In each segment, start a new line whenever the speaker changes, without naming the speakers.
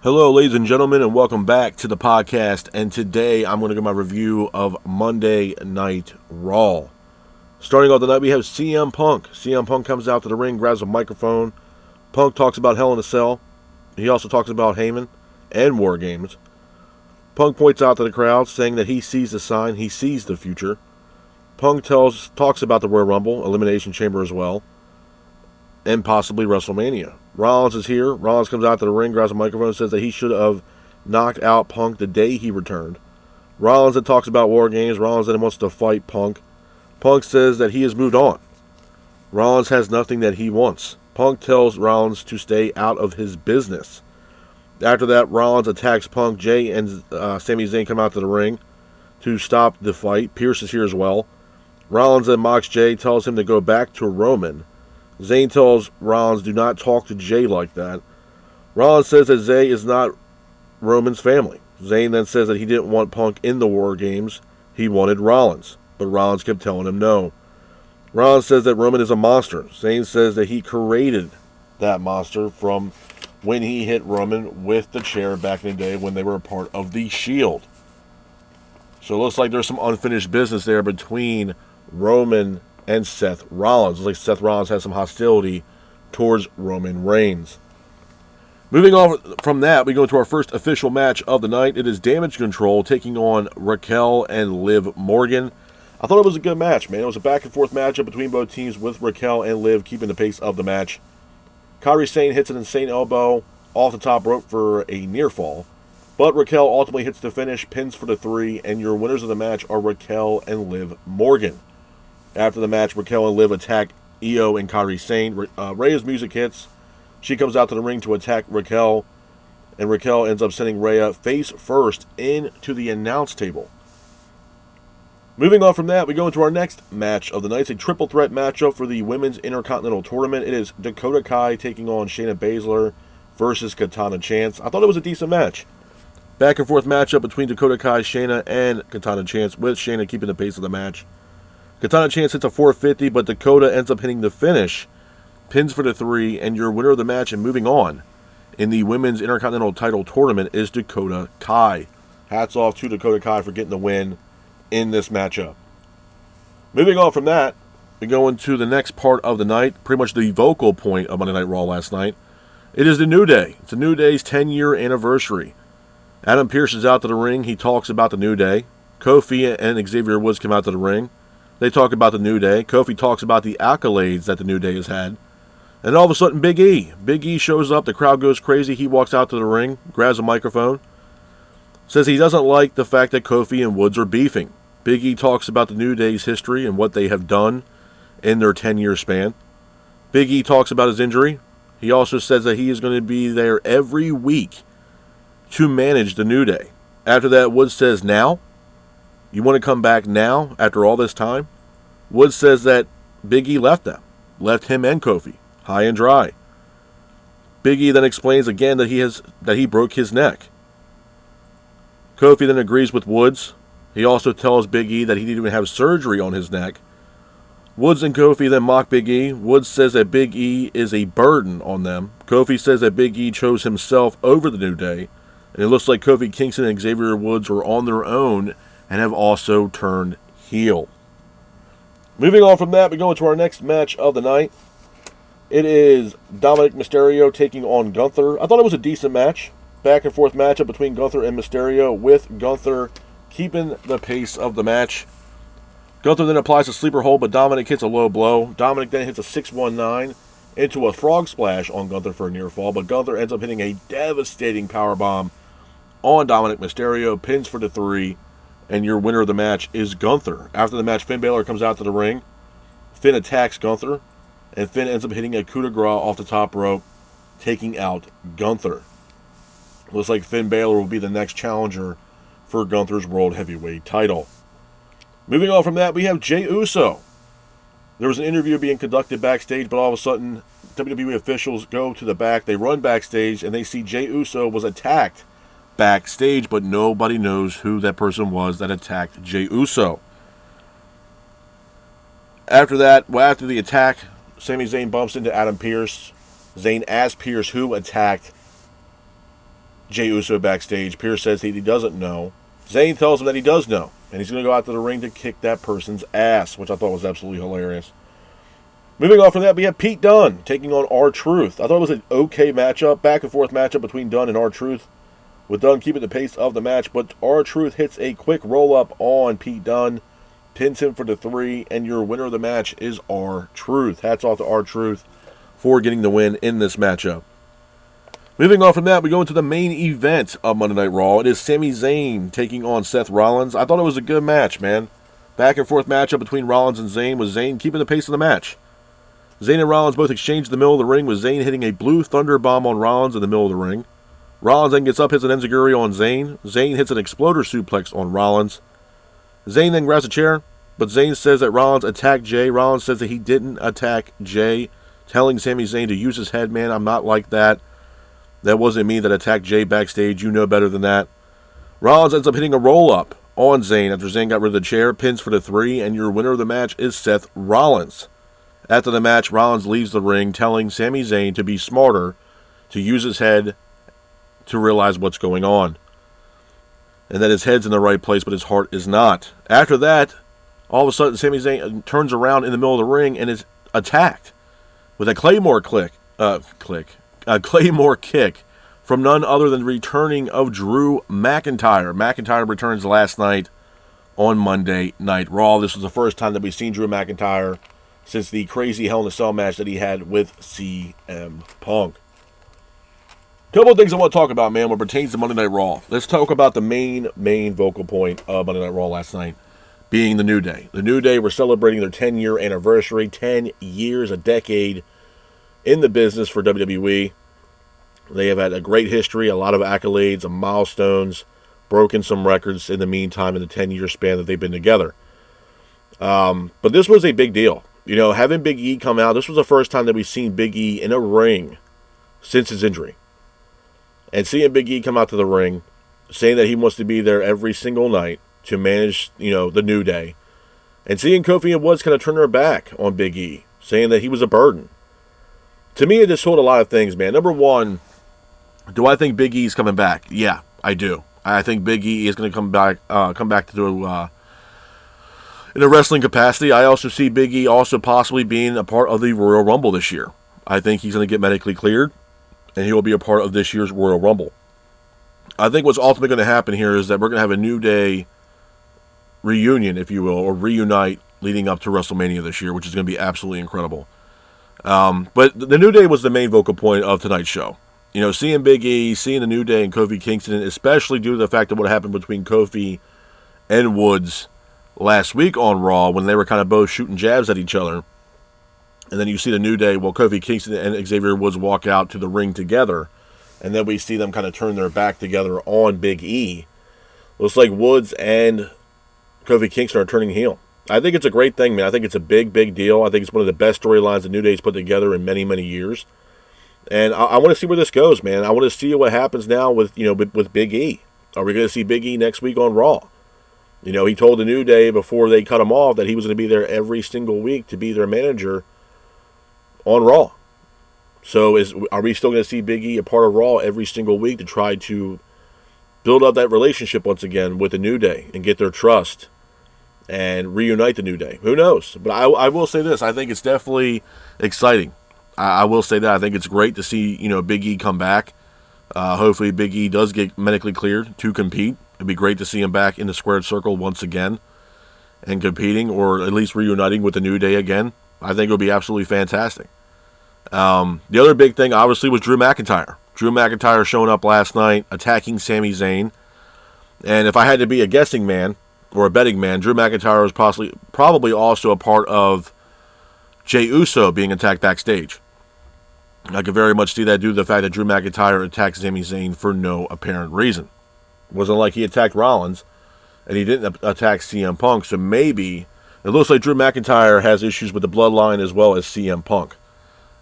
Hello, ladies and gentlemen, and welcome back to the podcast. And today I'm going to give my review of Monday Night Raw. Starting off the night, we have CM Punk. CM Punk comes out to the ring, grabs a microphone. Punk talks about Hell in a Cell. He also talks about Heyman and War Games. Punk points out to the crowd, saying that he sees the sign, he sees the future. Punk talks about the Royal Rumble, Elimination Chamber as well, and possibly WrestleMania. Rollins is here. Rollins comes out to the ring, grabs a microphone, and says that he should have knocked out Punk the day he returned. Rollins then talks about War Games. Rollins then wants to fight Punk. Punk says that he has moved on. Rollins has nothing that he wants. Punk tells Rollins to stay out of his business. After that, Rollins attacks Punk. Jay and Sami Zayn come out to the ring to stop the fight. Pierce is here as well. Rollins then mocks Jay, tells him to go back to Roman. Zayn tells Rollins, do not talk to Jay like that. Rollins says that Jay is not Roman's family. Zayn then says that he didn't want Punk in the War Games. He wanted Rollins, but Rollins kept telling him no. Rollins says that Roman is a monster. Zayn says that he created that monster from when he hit Roman with the chair back in the day when they were a part of the Shield. So it looks like there's some unfinished business there between Roman and Seth Rollins. It's like Seth Rollins has some hostility towards Roman Reigns. Moving on from that, we go to our first official match of the night. It is Damage Control taking on Raquel and Liv Morgan. I thought it was a good match, man. It was a back-and-forth matchup between both teams with Raquel and Liv keeping the pace of the match. Kairi Sane hits an insane elbow off the top rope for a near fall, but Raquel ultimately hits the finish, pins for the 3, and your winners of the match are Raquel and Liv Morgan. After the match, Raquel and Liv attack Io and Kairi Sane. Rhea's music hits. She comes out to the ring to attack Raquel, and Raquel ends up sending Rhea face first into the announce table. Moving on from that, we go into our next match of the night. It's a triple threat matchup for the Women's Intercontinental Tournament. It is Dakota Kai taking on Shayna Baszler versus Katana Chance. I thought it was a decent match. Back and forth matchup between Dakota Kai, Shayna, and Katana Chance, with Shayna keeping the pace of the match. Katana Chance hits a 450, but Dakota ends up hitting the finish, pins for the 3, and your winner of the match and moving on in the Women's Intercontinental Title Tournament is Dakota Kai. Hats off to Dakota Kai for getting the win in this matchup. Moving on from that, we go into the next part of the night, pretty much the vocal point of Monday Night Raw last night. It is the New Day. It's the New Day's 10-year anniversary. Adam Pearce is out to the ring. He talks about the New Day. Kofi and Xavier Woods come out to the ring. They talk about the New Day. Kofi talks about the accolades that the New Day has had. And all of a sudden, Big E. Big E shows up. The crowd goes crazy. He walks out to the ring, grabs a microphone, says he doesn't like the fact that Kofi and Woods are beefing. Big E talks about the New Day's history and what they have done in their 10-year span. Big E talks about his injury. He also says that he is going to be there every week to manage the New Day. After that, Woods says, now? You want to come back now after all this time? Woods says that Big E left them. Left him and Kofi high and dry. Big E then explains again that he broke his neck. Kofi then agrees with Woods. He also tells Big E that he didn't even have surgery on his neck. Woods and Kofi then mock Big E. Woods says that Big E is a burden on them. Kofi says that Big E chose himself over the New Day. And it looks like Kofi Kingston and Xavier Woods were on their own and have also turned heel. Moving on from that, we go into our next match of the night. It is Dominic Mysterio taking on Gunther. I thought it was a decent match. Back and forth matchup between Gunther and Mysterio, with Gunther keeping the pace of the match. Gunther then applies a sleeper hold, but Dominic hits a low blow. Dominic then hits a 619 into a frog splash on Gunther for a near fall, but Gunther ends up hitting a devastating powerbomb on Dominic Mysterio, pins for the 3, and your winner of the match is Gunther. After the match, Finn Balor comes out to the ring. Finn attacks Gunther, and Finn ends up hitting a coup de grace off the top rope, taking out Gunther. Looks like Finn Balor will be the next challenger for Gunther's World Heavyweight title. Moving on from that, we have Jey Uso. There was an interview being conducted backstage, but all of a sudden, WWE officials go to the back. They run backstage, and they see Jey Uso was attacked backstage, but nobody knows who that person was that attacked Jey Uso. After that, after the attack, Sami Zayn bumps into Adam Pearce. Zayn asks Pearce who attacked Jey Uso backstage. Pierce says he doesn't know. Zayn tells him that he does know, and he's going to go out to the ring to kick that person's ass, which I thought was absolutely hilarious. Moving on from that, we have Pete Dunne taking on R-Truth. I thought it was an okay matchup, back and forth matchup between Dunne and R-Truth, with Dunne keeping the pace of the match, but R-Truth hits a quick roll-up on Pete Dunne, pins him for the 3, and your winner of the match is R-Truth. Hats off to R-Truth for getting the win in this matchup. Moving on from that, we go into the main event of Monday Night Raw. It is Sami Zayn taking on Seth Rollins. I thought it was a good match, man. Back and forth matchup between Rollins and Zayn, with Zayn keeping the pace of the match. Zayn and Rollins both exchanged in the middle of the ring, with Zayn hitting a blue thunder bomb on Rollins in the middle of the ring. Rollins then gets up, hits an enziguri on Zayn. Zayn hits an exploder suplex on Rollins. Zayn then grabs a chair, but Zayn says that Rollins attacked Jay. Rollins says that he didn't attack Jay, telling Sami Zayn to use his head. Man, I'm not like that. That wasn't me that attacked Jay backstage. You know better than that. Rollins ends up hitting a roll-up on Zayn after Zayn got rid of the chair, pins for the 3, and your winner of the match is Seth Rollins. After the match, Rollins leaves the ring, telling Sami Zayn to be smarter, to use his head to realize what's going on, and that his head's in the right place, but his heart is not. After that, all of a sudden, Sami Zayn turns around in the middle of the ring and is attacked with a Claymore Claymore kick from none other than the returning of Drew McIntyre. McIntyre returns last night on Monday Night Raw. This was the first time that we've seen Drew McIntyre since the crazy Hell in a Cell match that he had with CM Punk. Couple of things I want to talk about, man, when it pertains to Monday Night Raw. Let's talk about the main vocal point of Monday Night Raw last night, being the New Day. The New Day were celebrating their 10-year anniversary, 10 years, a decade in the business for WWE. They have had a great history, a lot of accolades, and milestones, broken some records in the meantime in the 10-year span that they've been together. But this was a big deal. You know, having Big E come out, this was the first time that we've seen Big E in a ring since his injury. And seeing Big E come out to the ring, saying that he wants to be there every single night to manage, the New Day. And seeing Kofi and Woods kind of turn their back on Big E, saying that he was a burden. To me, it just told a lot of things, man. Number one, do I think Big E is coming back? Yeah, I do. I think Big E is going to come back to in a wrestling capacity. I also see Big E also possibly being a part of the Royal Rumble this year. I think he's going to get medically cleared, and he will be a part of this year's Royal Rumble. I think what's ultimately going to happen here is that we're going to have a New Day reunion, if you will, or reunite leading up to WrestleMania this year, which is going to be absolutely incredible. But the New Day was the main vocal point of tonight's show. You know, seeing Big E, seeing the New Day and Kofi Kingston, especially due to the fact of what happened between Kofi and Woods last week on Raw when they were kind of both shooting jabs at each other. And then you see the New Day, Kofi Kingston and Xavier Woods walk out to the ring together. And then we see them kind of turn their back together on Big E. Looks like Woods and Kofi Kingston are turning heel. I think it's a great thing, man. I think it's a big, big deal. I think it's one of the best storylines the New Day's put together in many, many years. And I want to see where this goes, man. I want to see what happens now with Big E. Are we going to see Big E next week on Raw? You know, he told the New Day before they cut him off that he was going to be there every single week to be their manager on Raw. So are we still going to see Big E a part of Raw every single week to try to build up that relationship once again with the New Day and get their trust and reunite the New Day? Who knows? But I will say this. I think it's definitely exciting. I will say that. I think it's great to see, Big E come back. Hopefully Big E does get medically cleared to compete. It'd be great to see him back in the squared circle once again and competing, or at least reuniting with the New Day again. I think it would be absolutely fantastic. The other big thing, obviously, was Drew McIntyre. Drew McIntyre showing up last night, attacking Sami Zayn. And if I had to be a guessing man or a betting man, Drew McIntyre was probably also a part of Jey Uso being attacked backstage. I could very much see that due to the fact that Drew McIntyre attacked Sami Zayn for no apparent reason. It wasn't like he attacked Rollins, and he didn't attack CM Punk, so maybe it looks like Drew McIntyre has issues with the bloodline as well as CM Punk.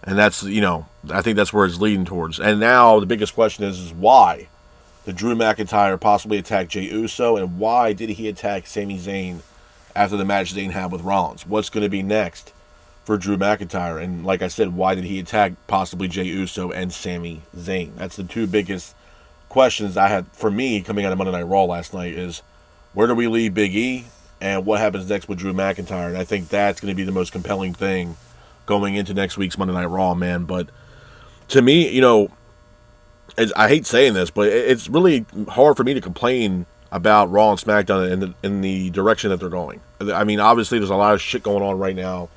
And that's, I think that's where it's leading towards. And now the biggest question is why did Drew McIntyre possibly attack Jey Uso, and why did he attack Sami Zayn after the match Zayn had with Rollins? What's going to be next for Drew McIntyre? And like I said, why did he attack possibly Jey Uso and Sami Zayn? That's the two biggest questions I had for me coming out of Monday Night Raw last night is, where do we leave Big E, and what happens next with Drew McIntyre? And I think that's going to be the most compelling thing going into next week's Monday Night Raw, man. But to me, I hate saying this, but it's really hard for me to complain about Raw and SmackDown in the direction that they're going. I mean, obviously, there's a lot of shit going on right now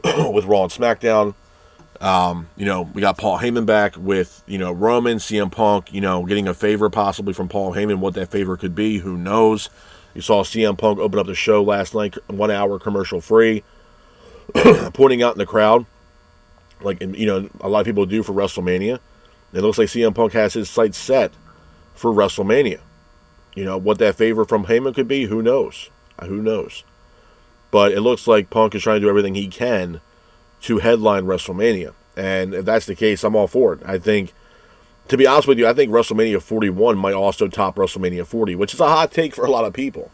with Raw and SmackDown. We got Paul Heyman back with, Roman, CM Punk, getting a favor possibly from Paul Heyman. What that favor could be, who knows? You saw CM Punk open up the show last night, 1 hour commercial free, pointing out in the crowd, like, a lot of people do for WrestleMania. It looks like CM Punk has his sights set for WrestleMania. What that favor from Heyman could be, who knows? Who knows? But it looks like Punk is trying to do everything he can to headline WrestleMania. And if that's the case, I'm all for it. I think, to be honest with you, I think WrestleMania 41 might also top WrestleMania 40, which is a hot take for a lot of people.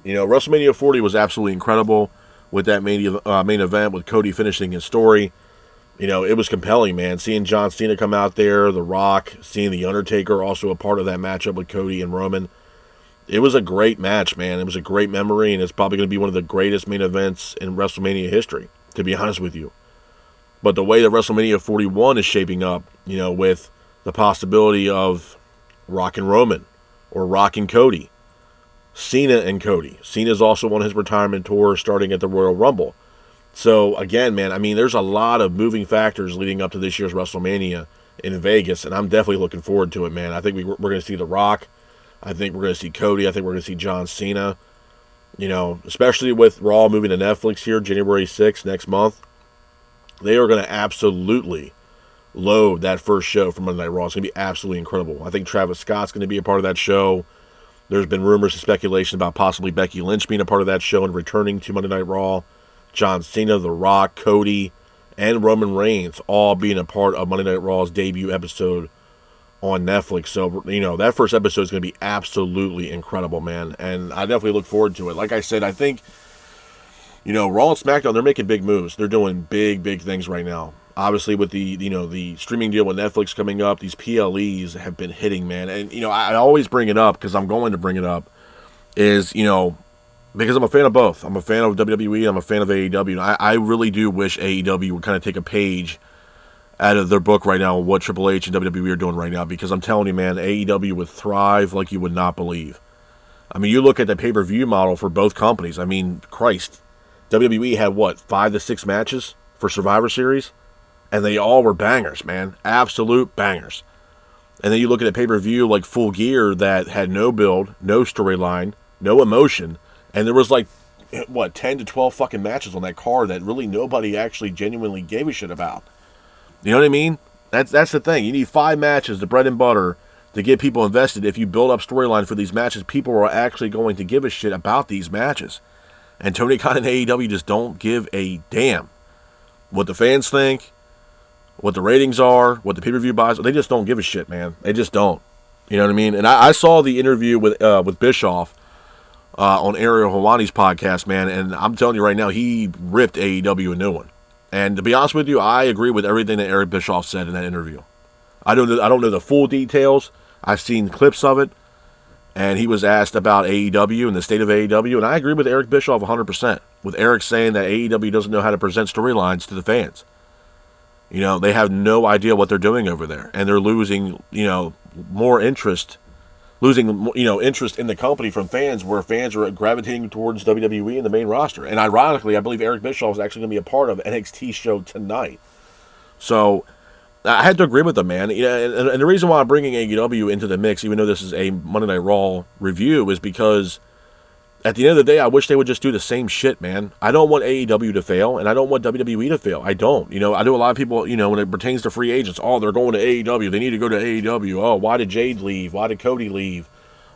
WrestleMania 40 was absolutely incredible with that main event, with Cody finishing his story. It was compelling, man. Seeing John Cena come out there, The Rock, seeing The Undertaker also a part of that matchup with Cody and Roman. It was a great match, man. It was a great memory, and it's probably going to be one of the greatest main events in WrestleMania history, to be honest with you. But the way that WrestleMania 41 is shaping up, with the possibility of Rock and Roman, or Rock and Cody, Cena and Cody. Cena's also on his retirement tour starting at the Royal Rumble. So, again, man, I mean, there's a lot of moving factors leading up to this year's WrestleMania in Vegas, and I'm definitely looking forward to it, man. I think we're going to see The Rock. I think we're going to see Cody. I think we're going to see John Cena. Especially with Raw moving to Netflix here, January 6th, next month. They are going to absolutely load that first show for Monday Night Raw. It's going to be absolutely incredible. I think Travis Scott's going to be a part of that show. There's been rumors and speculation about possibly Becky Lynch being a part of that show and returning to Monday Night Raw. John Cena, The Rock, Cody, and Roman Reigns all being a part of Monday Night Raw's debut episode on Netflix. So, that first episode is going to be absolutely incredible, man. And I definitely look forward to it. Like I said, I think, Raw and SmackDown, they're making big moves. They're doing big, big things right now. Obviously, with the streaming deal with Netflix coming up, these PLEs have been hitting, man. And, I always bring it up because I'm going to bring it up is, because I'm a fan of both. I'm a fan of WWE. I'm a fan of AEW. And I really do wish AEW would kind of take a page out of their book right now, what Triple H and WWE are doing right now. Because I'm telling you, man, AEW would thrive like you would not believe. I mean, you look at the pay-per-view model for both companies. I mean, Christ. WWE had, 5 to 6 matches for Survivor Series? And they all were bangers, man. Absolute bangers. And then you look at a pay-per-view like Full Gear that had no build, no storyline, no emotion. And there was 10 to 12 fucking matches on that card that really nobody actually genuinely gave a shit about. You know what I mean? That's the thing. You need 5 matches, the bread and butter, to get people invested. If you build up storyline for these matches, people are actually going to give a shit about these matches. And Tony Khan and AEW just don't give a damn what the fans think, what the ratings are, what the pay-per-view buys. They just don't give a shit, man. They just don't. You know what I mean? And I saw the interview with Bischoff on Ariel Helwani's podcast, man, and I'm telling you right now, he ripped AEW a new one. And to be honest with you, I agree with everything that Eric Bischoff said in that interview. I don't know the full details. I've seen clips of it, and he was asked about AEW and the state of AEW, and I agree with Eric Bischoff 100%, with Eric saying that AEW doesn't know how to present storylines to the fans. They have no idea what they're doing over there, and they're losing, more interest, interest in the company from fans, where fans are gravitating towards WWE and the main roster. And ironically, I believe Eric Bischoff is actually going to be a part of NXT show tonight. So I had to agree with them, man. And the reason why I'm bringing AEW into the mix, even though this is a Monday Night Raw review, is because at the end of the day, I wish they would just do the same shit, man. I don't want AEW to fail, and I don't want WWE to fail. I don't. I know a lot of people, when it pertains to free agents, they're going to AEW. They need to go to AEW. Oh, why did Jade leave? Why did Cody leave?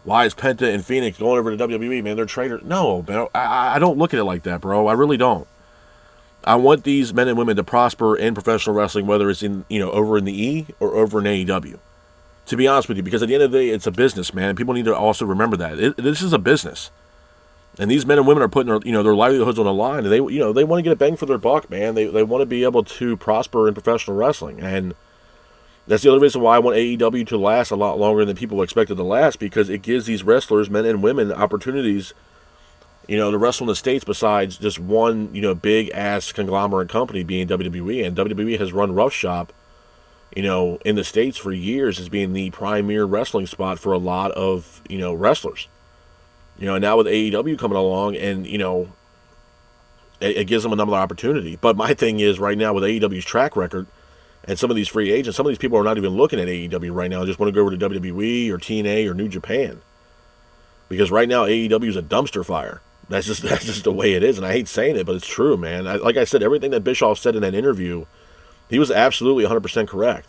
Why is Penta and Phoenix going over to WWE, man? They're traitors. No, man, I don't look at it like that, bro. I really don't. I want these men and women to prosper in professional wrestling, whether it's in, over in the E or over in AEW. To be honest with you, because at the end of the day, it's a business, man. People need to also remember that. This is a business. And these men and women are putting their livelihoods on the line, and they want to get a bang for their buck, man. They want to be able to prosper in professional wrestling, and That's the other reason why I want AEW to last a lot longer than people expected to last, because it gives these wrestlers, men and women, opportunities, to wrestle in the States besides just one, big-ass conglomerate company being WWE. And WWE has run roughshod, in the States for years as being the premier wrestling spot for a lot of, wrestlers. And now with AEW coming along and, it gives them another opportunity. But my thing is right now with AEW's track record and some of these free agents, some of these people are not even looking at AEW right now. They just want to go over to WWE or TNA or New Japan. Because right now AEW is a dumpster fire. That's just the way it is. And I hate saying it, but it's true, man. Like I said, everything that Bischoff said in that interview, he was absolutely 100% correct.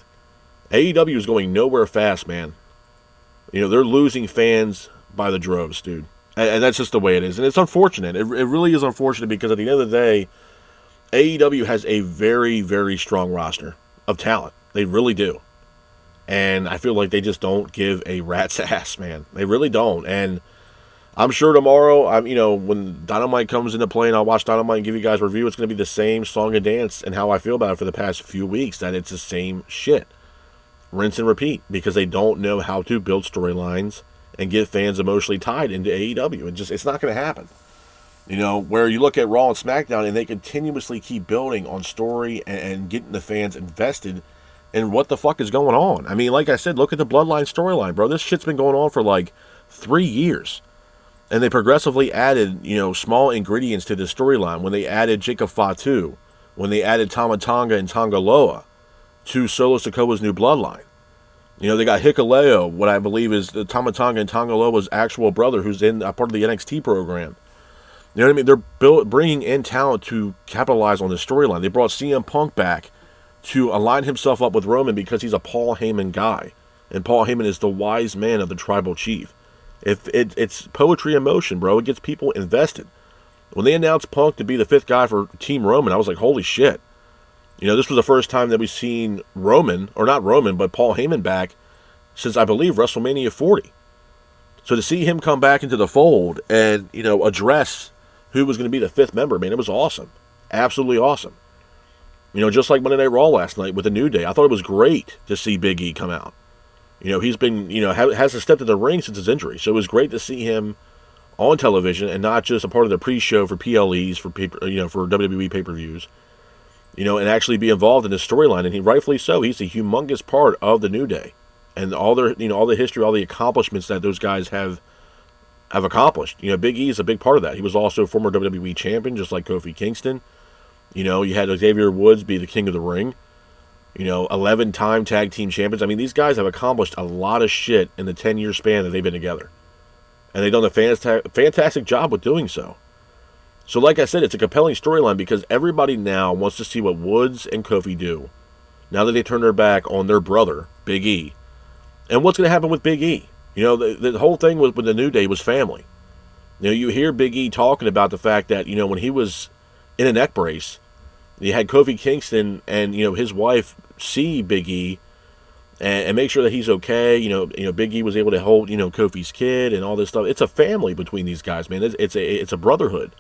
AEW is going nowhere fast, man. They're losing fans by the droves, dude. And that's just the way it is. And it's unfortunate. It really is unfortunate because at the end of the day, AEW has a very, very strong roster of talent. They really do. And I feel like they just don't give a rat's ass, man. They really don't. And I'm sure tomorrow, when Dynamite comes into play and I'll watch Dynamite and give you guys a review, it's going to be the same song and dance and how I feel about it for the past few weeks, that it's the same shit. Rinse and repeat, because they don't know how to build storylines and get fans emotionally tied into AEW. It's not going to happen. Where you look at Raw and SmackDown and they continuously keep building on story and getting the fans invested in what the fuck is going on. I mean, like I said, look at the Bloodline storyline, bro. This shit's been going on for like 3 years. And they progressively added, small ingredients to the storyline. When they added Jacob Fatu, when they added Tama Tonga and Tonga Loa to Solo Sikoa's new bloodline. They got Hikuleo, what I believe is the Tama Tonga and Tonga Loa's actual brother, who's in a part of the NXT program. You know what I mean? They're bringing in talent to capitalize on the storyline. They brought CM Punk back to align himself up with Roman because he's a Paul Heyman guy. And Paul Heyman is the wise man of the tribal chief. It's poetry in motion, bro. It gets people invested. When they announced Punk to be the 5th guy for Team Roman, I was like, holy shit. This was the first time that we've seen Roman, or not Roman, but Paul Heyman back since, I believe, WrestleMania 40. So to see him come back into the fold and, address who was going to be the 5th member, man, it was awesome. Absolutely awesome. Just like Monday Night Raw last night with the New Day. I thought it was great to see Big E come out. He's been, hasn't stepped in the ring since his injury. So it was great to see him on television and not just a part of the pre-show for PLEs, for WWE pay-per-views, and actually be involved in this storyline. And he rightfully so. He's a humongous part of the New Day and all their, all the history, all the accomplishments that those guys have accomplished. Big E is a big part of that. He was also a former WWE champion, just like Kofi Kingston. You had Xavier Woods be the king of the ring. 11-time tag team champions. I mean, these guys have accomplished a lot of shit in the 10-year span that they've been together. And they've done a fantastic job with doing so. So like I said, it's a compelling storyline because everybody now wants to see what Woods and Kofi do now that they turn their back on their brother, Big E. And what's going to happen with Big E? The whole thing with the New Day was family. You hear Big E talking about the fact that, when he was in a neck brace, you had Kofi Kingston and, his wife see Big E and make sure that he's okay. Big E was able to hold, Kofi's kid and all this stuff. It's a family between these guys, man. It's a brotherhood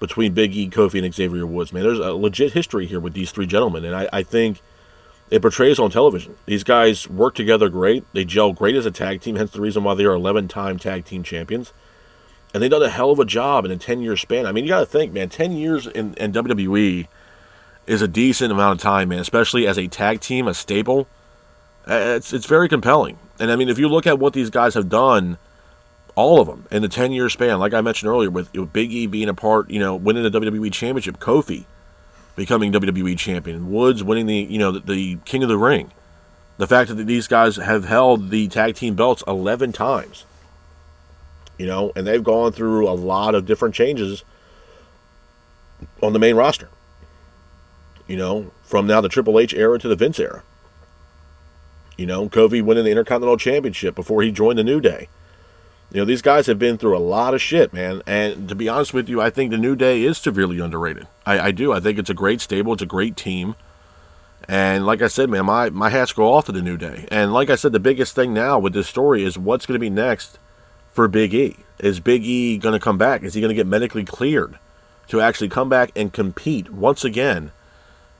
between Big E, Kofi, and Xavier Woods, man. There's a legit history here with these 3 gentlemen, and I think it portrays on television. These guys work together great. They gel great as a tag team, hence the reason why they are 11-time tag team champions. And they've done a hell of a job in a 10-year span. I mean, you got to think, man, 10 years in WWE is a decent amount of time, man, especially as a tag team, a staple. It's very compelling. And I mean, if you look at what these guys have done, all of them in the 10-year span, like I mentioned earlier, with Big E being a part, winning the WWE Championship, Kofi becoming WWE Champion, Woods winning the King of the Ring. The fact that these guys have held the tag team belts 11 times, and they've gone through a lot of different changes on the main roster. From now the Triple H era to the Vince era. Kofi winning the Intercontinental Championship before he joined the New Day. These guys have been through a lot of shit, man. And to be honest with you, I think the New Day is severely underrated. I do. I think it's a great stable. It's a great team. And like I said, man, my hats go off to the New Day. And like I said, the biggest thing now with this story is what's going to be next for Big E. Is Big E going to come back? Is he going to get medically cleared to actually come back and compete once again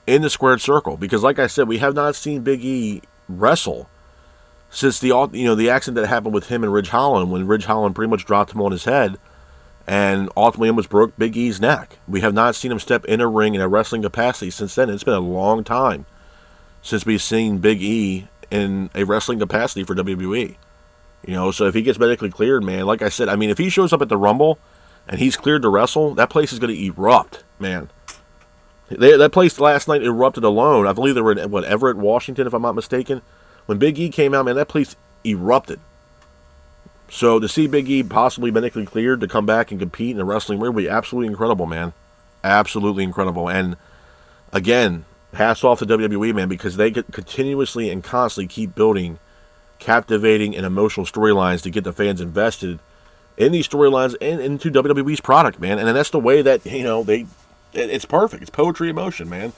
in the squared circle? Because like I said, we have not seen Big E wrestle since the accident that happened with him and Ridge Holland, when Ridge Holland pretty much dropped him on his head and ultimately almost broke Big E's neck. We have not seen him step in a ring in a wrestling capacity since then. It's been a long time since we've seen Big E in a wrestling capacity for WWE. So if he gets medically cleared, man, like I said, I mean, if he shows up at the Rumble and he's cleared to wrestle, that place is going to erupt, man. That place last night erupted alone. I believe they were in, Everett, Washington, if I'm not mistaken. When Big E came out, man, that place erupted. So to see Big E possibly medically cleared to come back and compete in a wrestling ring would be absolutely incredible, man. Absolutely incredible. And again, hats off to WWE, man, because they continuously and constantly keep building captivating and emotional storylines to get the fans invested in these storylines and into WWE's product, man. And that's the way that, it's perfect. It's poetry in motion, man.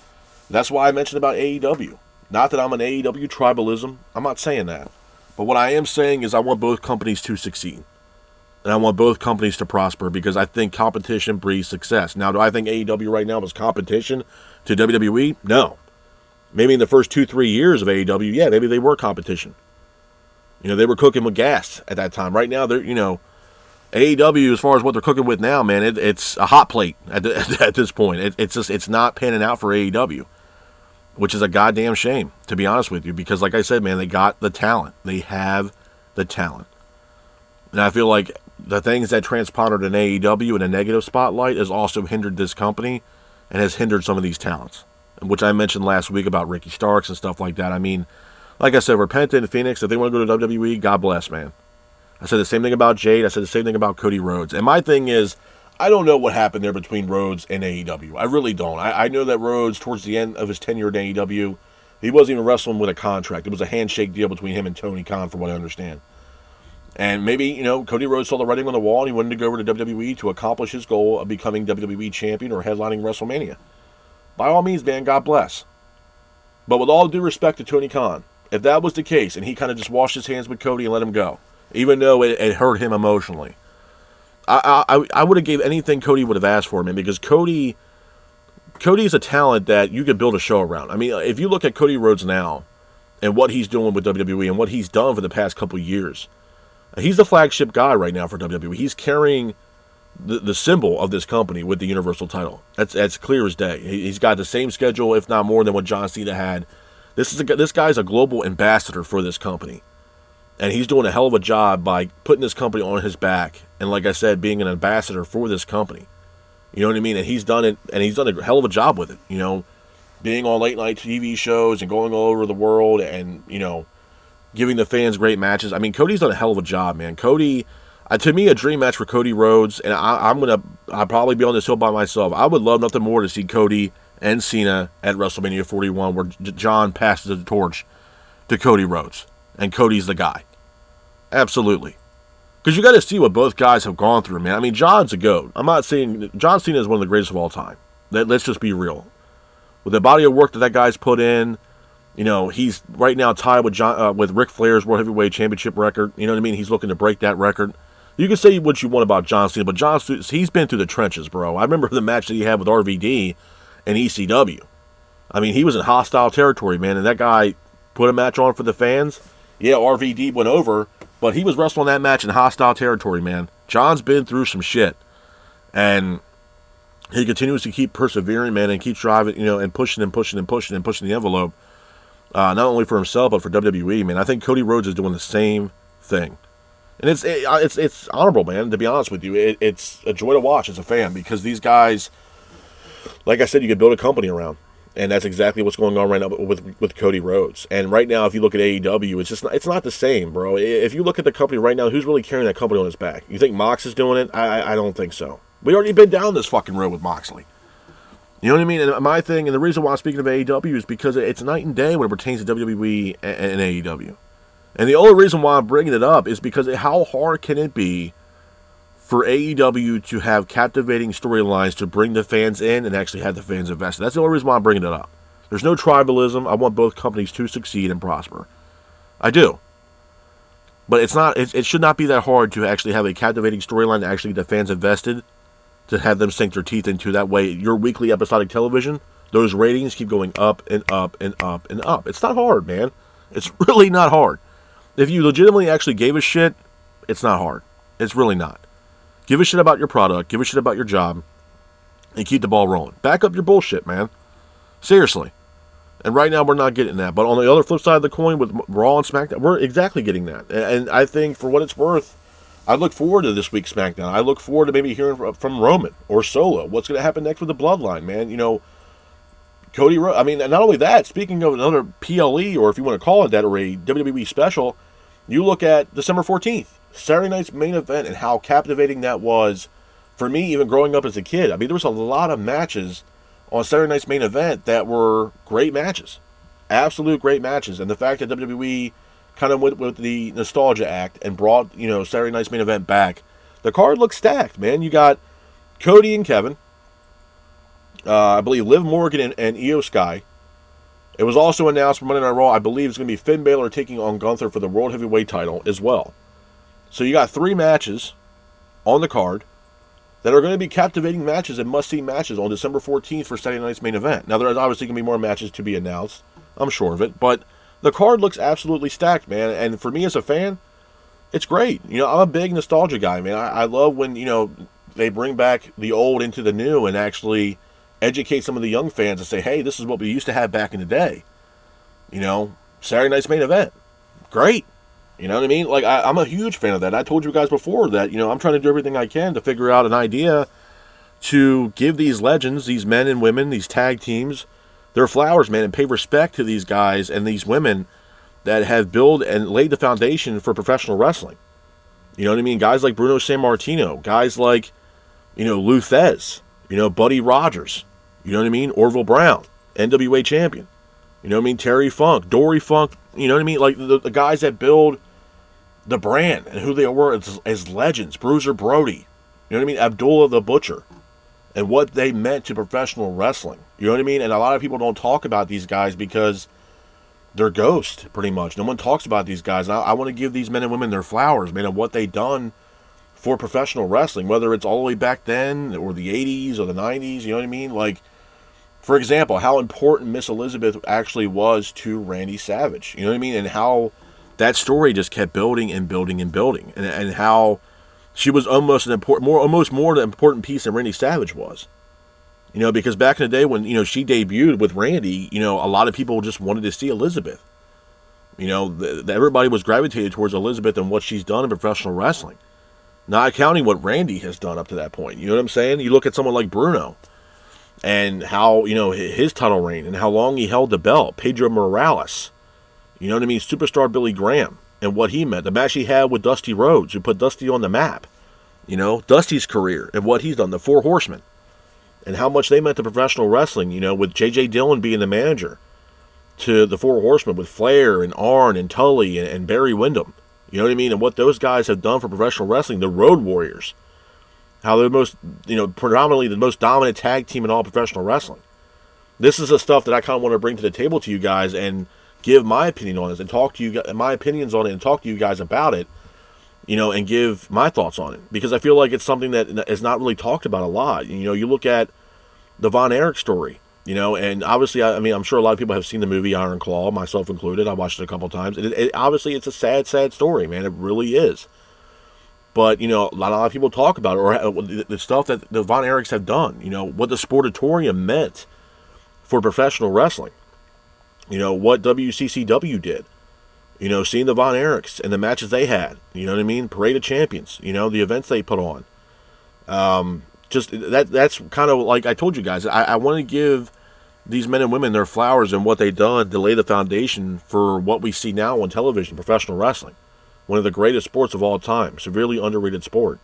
That's why I mentioned about AEW. Not that I'm an AEW tribalism. I'm not saying that. But what I am saying is I want both companies to succeed. And I want both companies to prosper because I think competition breeds success. Now, do I think AEW right now is competition to WWE? No. Maybe in the first 2-3 years of AEW, yeah, maybe they were competition. They were cooking with gas at that time. Right now, they're, AEW, as far as what they're cooking with now, man, it's a hot plate at this point. It's not panning out for AEW, which is a goddamn shame, to be honest with you, because like I said, man, they got the talent. They have the talent. And I feel like the things that transpired in AEW in a negative spotlight has also hindered this company and has hindered some of these talents, which I mentioned last week about Ricky Starks and stuff like that. I mean, like I said, Repentant and Phoenix, if they want to go to WWE, God bless, man. I said the same thing about Jade. I said the same thing about Cody Rhodes. And my thing is, I don't know what happened there between Rhodes and AEW. I really don't. I know that Rhodes, towards the end of his tenure in AEW, he wasn't even wrestling with a contract. It was a handshake deal between him and Tony Khan, from what I understand. And maybe, Cody Rhodes saw the writing on the wall and he wanted to go over to WWE to accomplish his goal of becoming WWE champion or headlining WrestleMania. By all means, man, God bless. But with all due respect to Tony Khan, if that was the case and he kind of just washed his hands with Cody and let him go, even though it hurt him emotionally, I would have gave anything Cody would have asked for, man, because Cody is a talent that you could build a show around. I mean, if you look at Cody Rhodes now and what he's doing with WWE and what he's done for the past couple of years, he's the flagship guy right now for WWE. He's carrying the symbol of this company with the Universal title. That's clear as day. He's got the same schedule, if not more, than what John Cena had. This guy's a global ambassador for this company. And he's doing a hell of a job by putting this company on his back. And like I said, being an ambassador for this company. You know what I mean? And he's done it, and he's done a hell of a job with it. Being on late night TV shows and going all over the world and, giving the fans great matches. I mean, Cody's done a hell of a job, man. Cody, to me, a dream match for Cody Rhodes, and I'll probably be on this hill by myself. I would love nothing more to see Cody and Cena at WrestleMania 41, where John passes the torch to Cody Rhodes, and Cody's the guy. Absolutely. Because you got to see what both guys have gone through, man. I mean, John's a GOAT. I'm not saying John Cena is one of the greatest of all time. Let's just be real. With the body of work that guy's put in, he's right now tied with Ric Flair's World Heavyweight Championship record. You know what I mean? He's looking to break that record. You can say what you want about John Cena, but he's been through the trenches, bro. I remember the match that he had with RVD and ECW. I mean, he was in hostile territory, man, and that guy put a match on for the fans. Yeah, RVD went over, but he was wrestling that match in hostile territory, man. John's been through some shit. And he continues to keep persevering, man, and keep driving, and pushing the envelope. Not only for himself, but for WWE, man. I think Cody Rhodes is doing the same thing. And it's honorable, man, to be honest with you. It's a joy to watch as a fan, because these guys, like I said, you can build a company around. And that's exactly what's going on right now with Cody Rhodes. And right now, if you look at AEW, it's not the same, bro. If you look at the company right now, who's really carrying that company on his back? You think Mox is doing it? I don't think so. We already been down this fucking road with Moxley. You know what I mean? And my thing, and the reason why I'm speaking of AEW is because it's night and day when it pertains to WWE and AEW. And the only reason why I'm bringing it up is because how hard can it be for AEW to have captivating storylines to bring the fans in and actually have the fans invested? That's the only reason why I'm bringing it up. There's no tribalism. I want both companies to succeed and prosper. I do. But it should not be that hard to actually have a captivating storyline to actually get the fans invested, to have them sink their teeth into. That way, your weekly episodic television, those ratings keep going up and up and up and up. It's not hard, man. It's really not hard. If you legitimately actually gave a shit, it's not hard. It's really not. Give a shit about your product, give a shit about your job, and keep the ball rolling. Back up your bullshit, man. Seriously. And right now we're not getting that. But on the other flip side of the coin with Raw and SmackDown, we're exactly getting that. And I think for what it's worth, I look forward to this week's SmackDown. I look forward to maybe hearing from Roman or Solo. What's going to happen next with the Bloodline, man? You know, Cody Rhodes. I mean, not only that, speaking of another PLE, or if you want to call it that, or a WWE special, you look at December 14th, Saturday night's main event, and how captivating that was for me, even growing up as a kid. I mean, there was a lot of matches on Saturday night's main event that were great matches. Absolute great matches. And the fact that WWE kind of went with the nostalgia act and brought, you know, Saturday night's main event back, the card looks stacked, man. You got Cody and Kevin. I believe Liv Morgan and Io Sky. It was also announced for Monday Night Raw, I believe it's going to be Finn Balor taking on Gunther for the World Heavyweight title as well. So you got 3 matches on the card that are going to be captivating matches and must-see matches on December 14th for Saturday night's main event. Now, there's obviously going to be more matches to be announced. I'm sure of it. But the card looks absolutely stacked, man. And for me as a fan, it's great. You know, I'm a big nostalgia guy, man. I love when, you know, they bring back the old into the new and actually educate some of the young fans and say, hey, this is what we used to have back in the day. You know, Saturday night's main event. Great. You know what I mean? Like, I'm a huge fan of that. I told you guys before that, you know, I'm trying to do everything I can to figure out an idea to give these legends, these men and women, these tag teams, their flowers, man, and pay respect to these guys and these women that have built and laid the foundation for professional wrestling. You know what I mean? Guys like Bruno Sammartino, guys like, you know, Lou Thesz, you know, Buddy Rogers, you know what I mean? Orville Brown, NWA champion. You know what I mean? Terry Funk, Dory Funk, you know what I mean? Like the guys that build the brand and who they were as legends. Bruiser Brody, you know what I mean? Abdullah the Butcher, and what they meant to professional wrestling. You know what I mean? And a lot of people don't talk about these guys because they're ghosts, pretty much. No one talks about these guys. And I want to give these men and women their flowers, man, and what they've done for professional wrestling, whether it's all the way back then or the 80s or the 90s, you know what I mean? Like, for example, how important Miss Elizabeth actually was to Randy Savage, you know what I mean? And how that story just kept building and building and building, and how she was almost an almost more an important piece than Randy Savage was. You know, because back in the day when, you know, she debuted with Randy, you know, a lot of people just wanted to see Elizabeth. You know, everybody was gravitated towards Elizabeth and what she's done in professional wrestling, not counting what Randy has done up to that point. You know what I'm saying? You look at someone like Bruno and how, you know, his title reign and how long he held the belt. Pedro Morales. You know what I mean? Superstar Billy Graham and what he meant. The match he had with Dusty Rhodes, who put Dusty on the map. You know, Dusty's career and what he's done, the Four Horsemen, and how much they meant to professional wrestling, you know, with J.J. Dillon being the manager to the Four Horsemen with Flair and Arn and Tully and Barry Windham. You know what I mean? And what those guys have done for professional wrestling, the Road Warriors. How they're most, you know, predominantly the most dominant tag team in all professional wrestling. This is the stuff that I kind of want to bring to the table to you guys and give my opinion on this and talk to you, my opinions on it and talk to you guys about it, you know, and give my thoughts on it. Because I feel like it's something that is not really talked about a lot. You know, you look at the Von Erich story, you know, and obviously, I mean, I'm sure a lot of people have seen the movie Iron Claw, myself included. I watched it a couple times. Obviously, it's a sad, sad story, man. It really is. But, you know, a lot of people talk about it, or the stuff that the Von Erichs have done, you know, what the Sportatorium meant for professional wrestling. You know, what WCCW did. You know, seeing the Von Erichs and the matches they had. You know what I mean? Parade of Champions. You know, the events they put on. Just, that's kind of like I told you guys. I want to give these men and women their flowers and what they've done to lay the foundation for what we see now on television, professional wrestling. One of the greatest sports of all time. Severely underrated sport.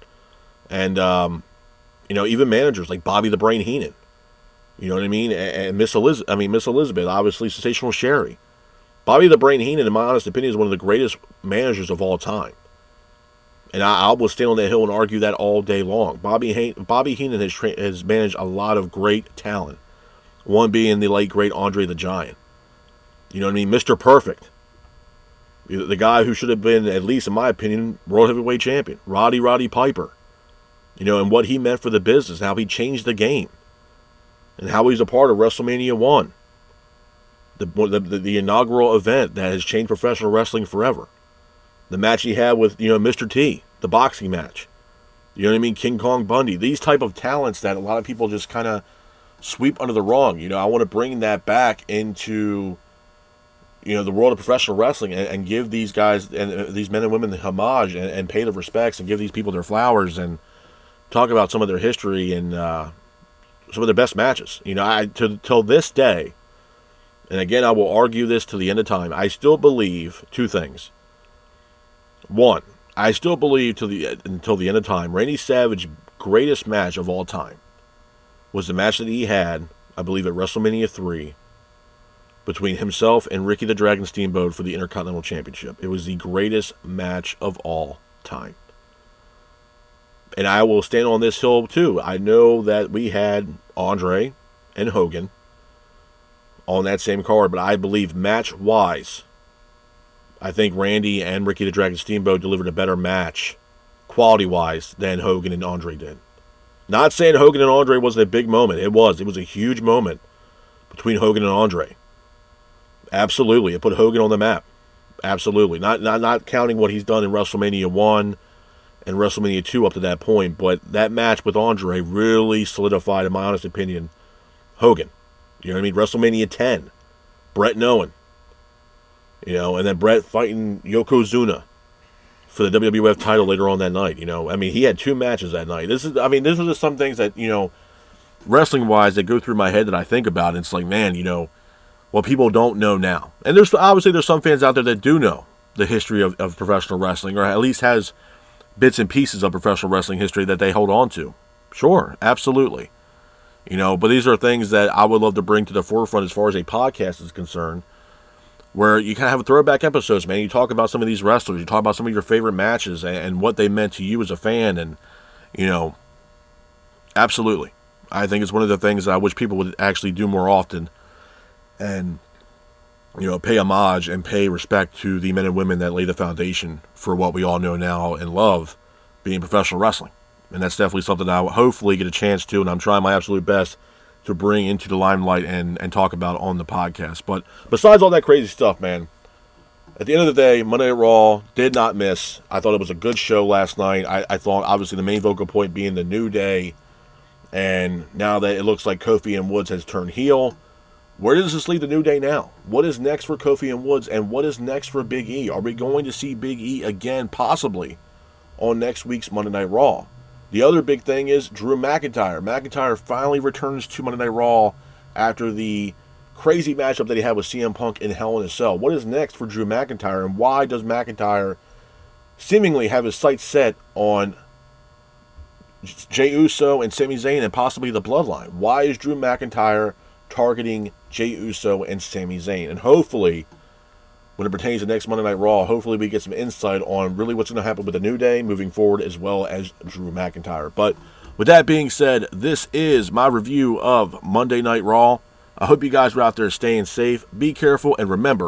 And, you know, even managers like Bobby the Brain Heenan. You know what I mean? And Miss Elizabeth, obviously, Sensational Sherry. Bobby the Brain Heenan, in my honest opinion, is one of the greatest managers of all time. And I will stand on that hill and argue that all day long. Bobby Heenan has managed a lot of great talent. One being the late, great Andre the Giant. You know what I mean? Mr. Perfect. The guy who should have been, at least in my opinion, World Heavyweight Champion. Roddy Piper. You know, and what he meant for the business. How he changed the game. And how he's a part of WrestleMania 1. the inaugural event that has changed professional wrestling forever. The match he had with, Mr. T, the boxing match. You know what I mean? King Kong Bundy. These type of talents that a lot of people just kind of sweep under the rug. I want to bring that back into, the world of professional wrestling and give these guys and these men and women the homage and pay the respects and give these people their flowers and talk about some of their history and some of their best matches. Till this day, and again, I will argue this to the end of time, I still believe two things. One, I still believe until the end of time, Randy Savage's greatest match of all time was the match that he had, I believe, at WrestleMania 3 between himself and Ricky the Dragon Steamboat for the Intercontinental Championship. It was the greatest match of all time. And I will stand on this hill, too. I know that we had Andre and Hogan on that same card, but I believe match-wise, I think Randy and Ricky the Dragon Steamboat delivered a better match, quality-wise, than Hogan and Andre did. Not saying Hogan and Andre wasn't a big moment. It was. It was a huge moment between Hogan and Andre. Absolutely. It put Hogan on the map. Absolutely. Not counting what he's done in WrestleMania 1 and WrestleMania 2 up to that point, but that match with Andre really solidified, in my honest opinion, Hogan. You know what I mean? WrestleMania 10, Bret and Owen. And then Bret fighting Yokozuna for the WWF title later on that night. He had two matches that night. This are just some things that, wrestling-wise, that go through my head that I think about. And it's like, man, what people don't know now. And there's some fans out there that do know the history of professional wrestling, or at least has bits and pieces of professional wrestling history that they hold on to. Sure, absolutely. But these are things that I would love to bring to the forefront as far as a podcast is concerned, where you kind of have throwback episodes, man. You talk about some of these wrestlers. You talk about some of your favorite matches and what they meant to you as a fan. And, absolutely. I think it's one of the things that I wish people would actually do more often and, pay homage and pay respect to the men and women that lay the foundation for what we all know now and love, being professional wrestling. And that's definitely something that I will hopefully get a chance to, and I'm trying my absolute best to bring into the limelight and talk about on the podcast. But besides all that crazy stuff, man, at the end of the day, Monday Night Raw did not miss. I thought it was a good show last night. I thought, obviously, the main focal point being the New Day. And now that it looks like Kofi and Woods has turned heel, where does this leave the New Day now? What is next for Kofi and Woods, and what is next for Big E? Are we going to see Big E again, possibly, on next week's Monday Night Raw? The other big thing is Drew McIntyre. McIntyre finally returns to Monday Night Raw after the crazy matchup that he had with CM Punk in Hell in a Cell. What is next for Drew McIntyre, and why does McIntyre seemingly have his sights set on Jey Uso and Sami Zayn and possibly the Bloodline? Why is Drew McIntyre targeting Jey Uso and Sami Zayn? And hopefully, when it pertains to next Monday Night Raw, hopefully we get some insight on really what's going to happen with the New Day moving forward, as well as Drew McIntyre. But with that being said, this is my review of Monday Night Raw. I hope you guys are out there staying safe. Be careful, and remember,